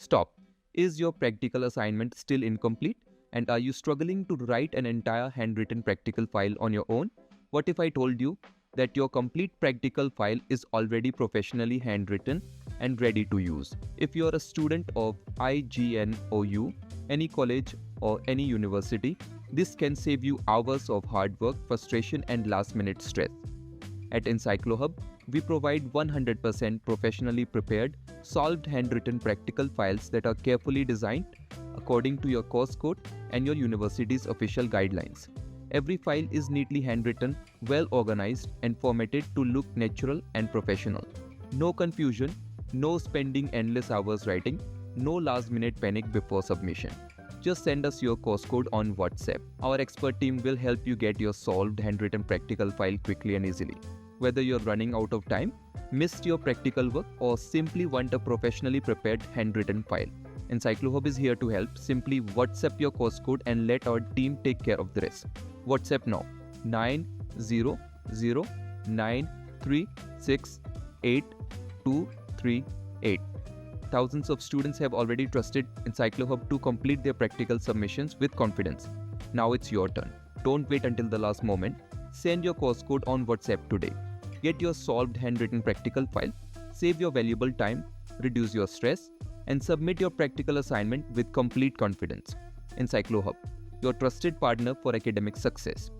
Stop. Is your practical assignment still incomplete? And are you struggling to write an entire handwritten practical file on your own? What if I told you that your complete practical file is already professionally handwritten and ready to use? If you're a student of IGNOU, any college or any university, this can save you hours of hard work, frustration, and last-minute stress. At ENCYCLOHUB, we provide 100% professionally prepared, solved handwritten practical files that are carefully designed according to your course code and your university's official guidelines. Every file is neatly handwritten, well organized, and formatted to look natural and professional. No confusion, no spending endless hours writing, no last-minute panic before submission. Just send us your course code on WhatsApp. Our expert team will help you get your solved handwritten practical file quickly and easily. Whether you're running out of time, missed your practical work, or simply want a professionally prepared handwritten file, ENCYCLOHUB is here to help. Simply WhatsApp your course code and let our team take care of the rest. WhatsApp now 90093682238. Thousands of students have already trusted ENCYCLOHUB to complete their practical submissions with confidence. Now it's your turn. Don't wait until the last moment. Send your course code on WhatsApp today. Get your solved handwritten practical file, save your valuable time, reduce your stress, and submit your practical assignment with complete confidence. ENCYCLOHUB, your trusted partner for academic success.